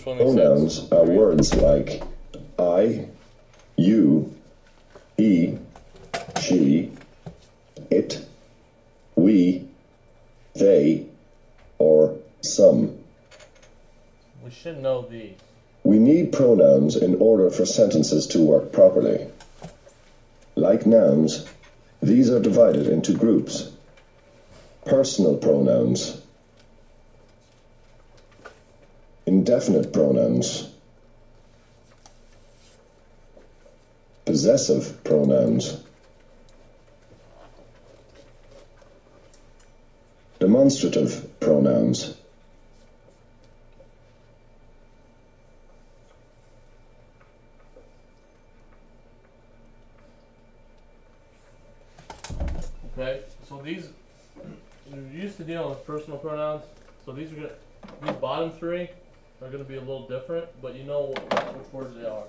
Pronouns are words like I, you, he, she, it, we, they, or some. We should know these. We need pronouns in order for sentences to work properly. Like nouns, these are divided into groups. Personal pronouns, indefinite pronouns, possessive pronouns, demonstrative pronouns. Okay, so these, you're used to dealing with personal pronouns, so these bottom three are gonna be a little different, but you know which words they are.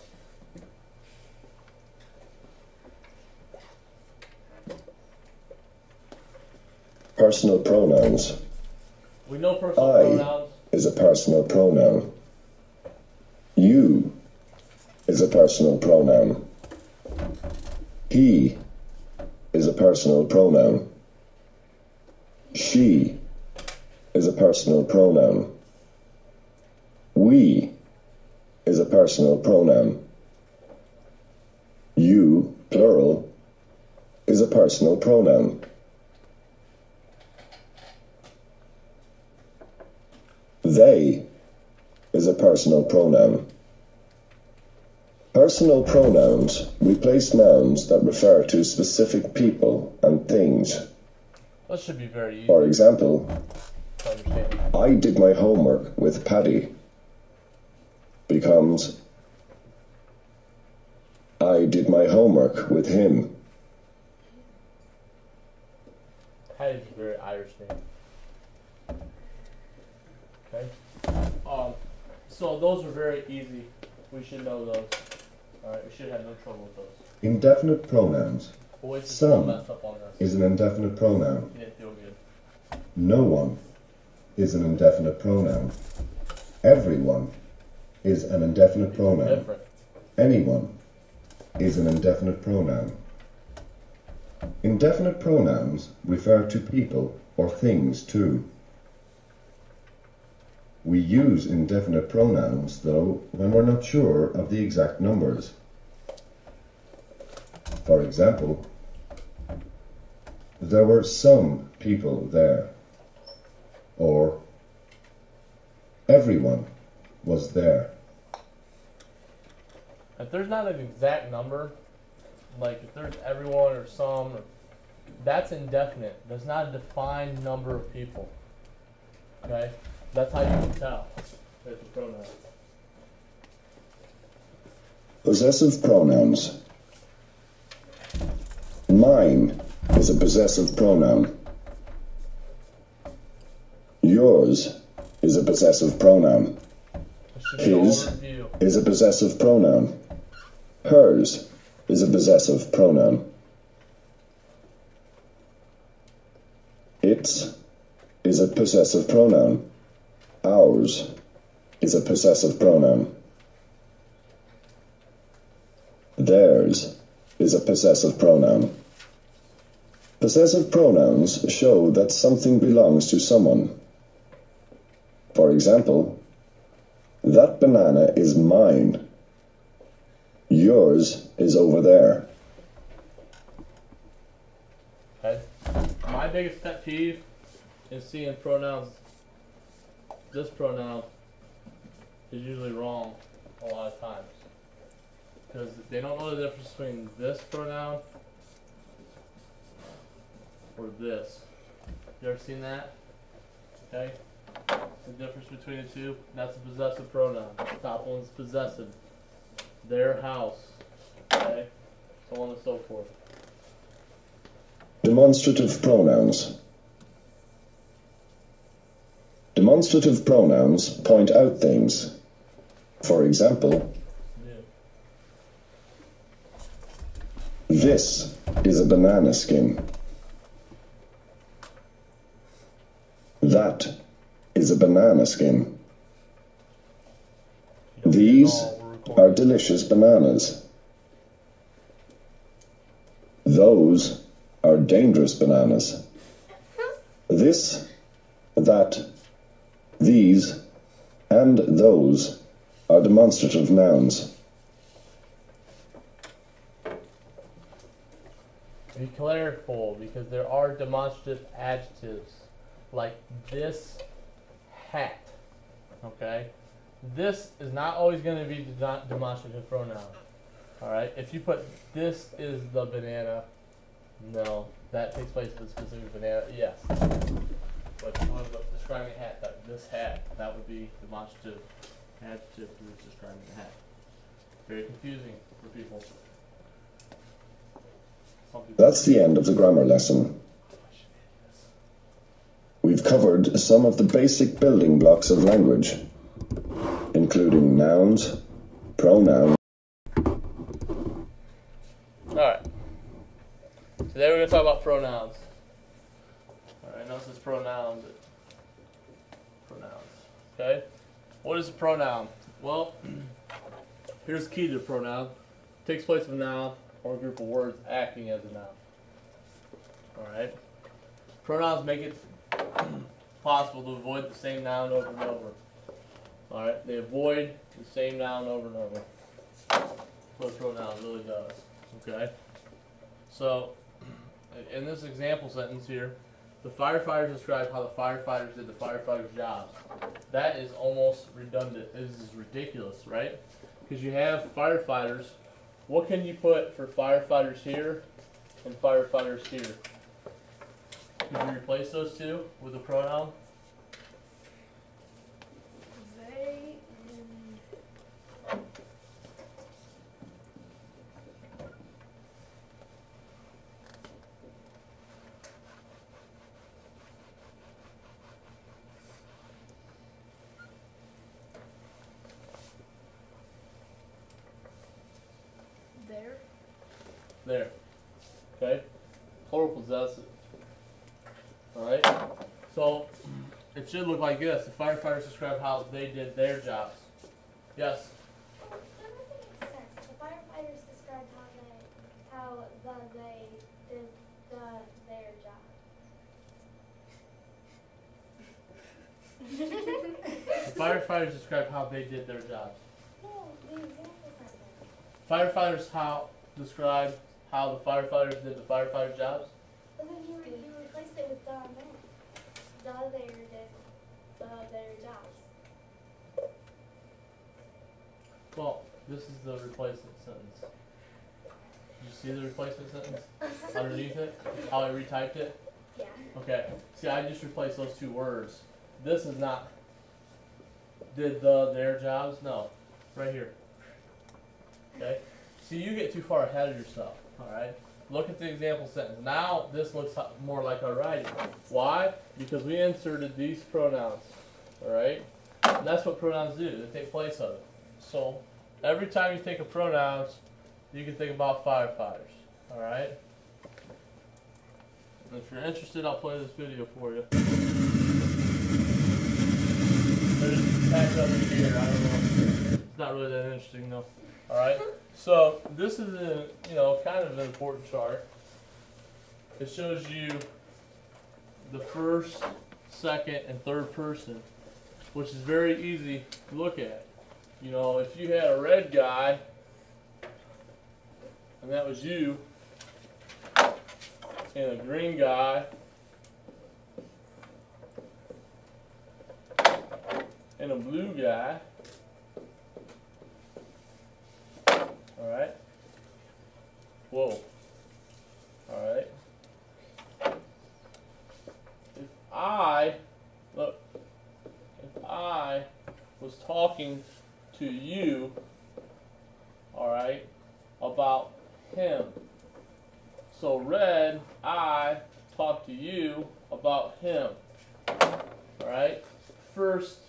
Personal pronouns. We know personal I pronouns. is a personal pronoun. You is a personal pronoun. He is a personal pronoun. She is a personal pronoun. We is a personal pronoun. You, plural, is a personal pronoun. They is a personal pronoun. Personal pronouns replace nouns that refer to specific people and things. That should be very easy For example, to understand. I did my homework with Paddy becomes I did my homework with him. That is a very Irish name. Okay. So those are very easy. We should know those. Alright, we should have no trouble with those. Indefinite pronouns. Boys, Some messed up on this. is an indefinite pronoun. You didn't feel good. No one is an indefinite pronoun. Everyone is an indefinite pronoun. Different. Anyone is an indefinite pronoun. Indefinite pronouns refer to people or things too. We use indefinite pronouns, though, when we're not sure of the exact numbers. For example, there were some people there, or everyone was there. If there's not an exact number, like if there's everyone or some, that's indefinite. There's not a defined number of people. Okay? That's how you can tell. It's a pronoun. Possessive pronouns. Mine is a possessive pronoun. Yours is a possessive pronoun. His is a possessive pronoun. Hers is a possessive pronoun. Its is a possessive pronoun. Ours is a possessive pronoun. Theirs is a possessive pronoun. Possessive pronouns show that something belongs to someone. For example, that banana is mine. Yours is over there. Okay. My biggest pet peeve is seeing pronouns. This pronoun is usually wrong a lot of times because they don't know the difference between this pronoun or this. You ever seen that? Okay. The difference between the two. That's a possessive pronoun. The top one's possessive. Their house. Okay. So on and so forth. Demonstrative pronouns. Demonstrative pronouns point out things. For example, this is a banana skin. That is a banana skin. These are delicious bananas. Those are dangerous bananas. This, that, these, and those are demonstrative nouns. Be careful, because there are demonstrative adjectives, like this hat. Okay? This is not always going to be the demonstrative pronoun. Alright? If you put this is the banana, no. That takes place with a specific banana, yes. But if you want to describe a hat, this hat, that would be demonstrative adjective for describing the hat. Very confusing for people. That's the end of the grammar lesson. We've covered some of the basic building blocks of language, including nouns, pronouns. Alright. Today we're going to talk about pronouns. Alright, notice it's pronouns. Pronouns. Okay? What is a pronoun? Well, here's the key to a pronoun. It takes place of a noun or a group of words acting as a noun. Alright? Pronouns make it possible to avoid the same noun over and over. Alright? They avoid the same noun over and over. That's what a pronoun really does. Okay? So, in this example sentence here, the firefighters describe how the firefighters did the firefighters' jobs. That is almost redundant. This is ridiculous, right? Because you have firefighters. What can you put for firefighters here and firefighters here? Could you replace those two with a pronoun? They. There. There. Okay? Plural possessive. Alright? So, it should look like this. The firefighters describe how they did their jobs. Yes? That doesn't make sense. The firefighters described how they did their job. The firefighters describe how they did their jobs. No, the example sentence. Firefighters describe how the firefighters did the firefighters' jobs. But then you replaced it with the and there. The there did their jobs. Well, this is the replacement sentence. Did you see the replacement sentence underneath it? How I retyped it? Yeah. Okay. See, I just replaced those two words. This is not did their jobs? No. Right here. Okay? See, you get too far ahead of yourself. Alright? Look at the example sentence. Now, this looks more like our writing. Why? Because we inserted these pronouns. Alright? And that's what pronouns do. They take place of it. So, every time you think of pronouns, you can think about firefighters. Alright? And if you're interested, I'll play this video for you. There's packed up in here. I don't know. It's not really that interesting though. Alright? So, this is a, kind of an important chart. It shows you the first, second, and third person, which is very easy to look at. If you had a red guy, and that was you, and a green guy, and a blue guy, alright? Whoa. Alright? If I was talking to you, alright, about him. So red, I talk to you about him. Alright? First,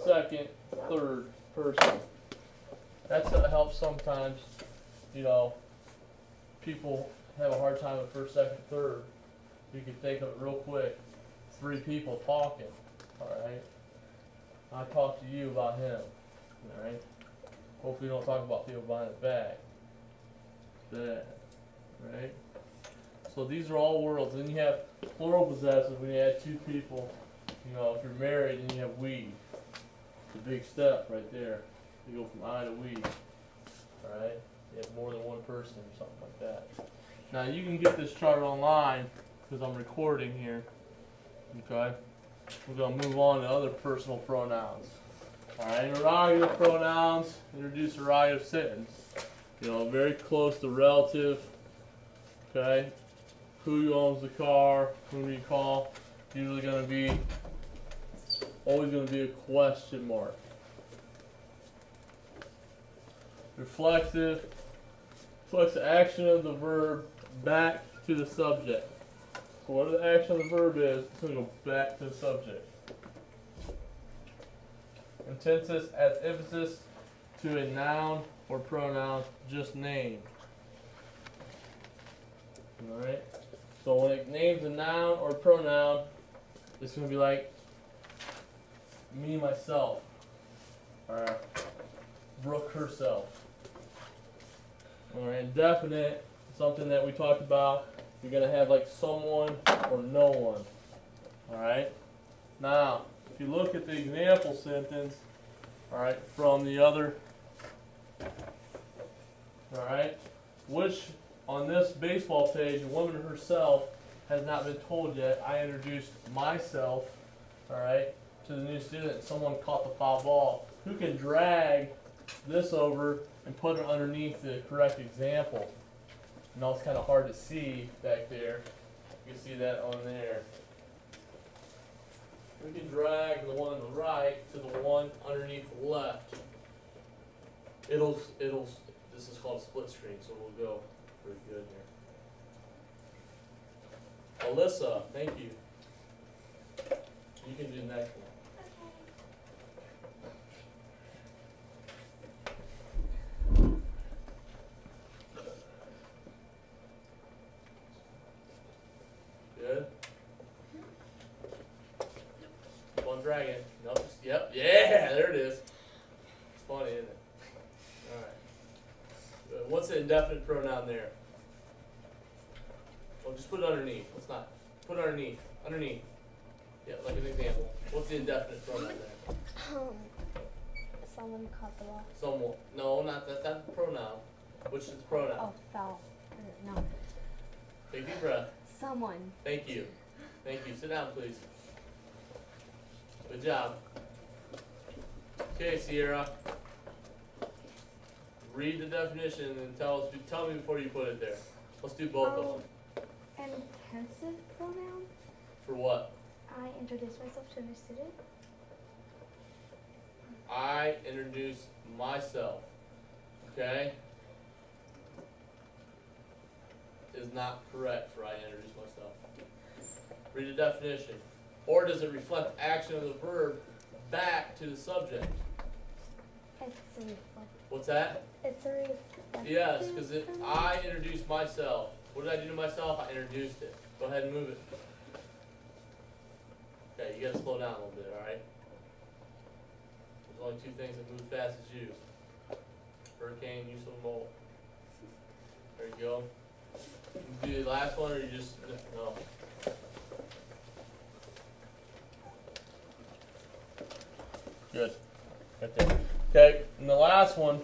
second, third person. That's what helps sometimes, people have a hard time with first, second, third. You can think of it real quick. 3 people talking. Alright? I talk to you about him. Alright? Hopefully you don't talk about people behind his back. Bad. Right? So these are all worlds. Then you have plural possessive when you add two people. You know, if you're married and you have we. It's a big step right there. You go from I to we. Alright? You have more than one person or something like that. Now you can get this chart online because I'm recording here. Okay? We're going to move on to other personal pronouns. Alright, interrogative pronouns introduce interrogative sentence. You know, very close to relative. Okay? Who owns the car? Whom do you call? Usually going to be, always going to be a question mark. Reflexive reflects the action of the verb back to the subject. So whatever the action of the verb is, it's going to go back to the subject. Intensus adds emphasis to a noun or pronoun just named. Alright? So when it names a noun or pronoun, it's going to be like me, myself. Or Brooke herself. Alright, indefinite, something that we talked about. You're going to have like someone or no one. Alright? Now, if you look at the example sentence, alright, from the other, alright, which on this baseball page, a woman herself has not been told yet. I introduced myself, alright, to the new student. Someone caught the foul ball. Who can drag this over and put it underneath the correct example? You know, it's kind of hard to see back there. You can see that on there. We can drag the one on the right to the one underneath the left. This is called split screen, so we'll go pretty good here. Alyssa, thank you. You can do the next one. Good. Keep on dragging. Nope. Yep. Yeah, there it is. It's funny, isn't it? Alright. What's the indefinite pronoun there? Well, just put it underneath. Let's not. Put it underneath. Underneath. Yeah, like an example. What's the indefinite pronoun there? Someone caught the ball. Someone. No, not that. That's the pronoun. Which is the pronoun? Oh, fell. No. Take a deep breath. Someone. Thank you. Thank you. Sit down, please. Good job. Okay, Sierra. Read the definition and tell me before you put it there. Let's do both of them. An intensive pronoun. For what? I introduce myself to a new student. I introduce myself. Okay? Is not correct for I introduce myself. Read the definition. Or does it reflect action of the verb back to the subject? It's a reflex. What's that? It's a reflex. Yes, because I introduced myself. What did I do to myself? I introduced it. Go ahead and move it. Okay, you gotta slow down a little bit, alright? There's only two things that move fast as you. Hurricane, use of mole. There you go. You can do the last one or you just, no. Good. Right there. Okay, and the last one,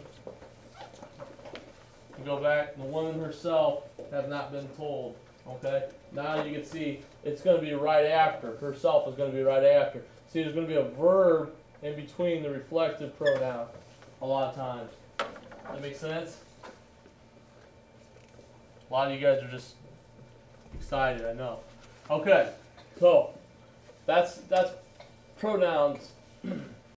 you go back, the woman herself has not been told. Okay? Now you can see it's going to be right after. Herself is going to be right after. See, there's going to be a verb in between the reflective pronoun a lot of times. That make sense? A lot of you guys are just excited, I know. Okay, so that's pronouns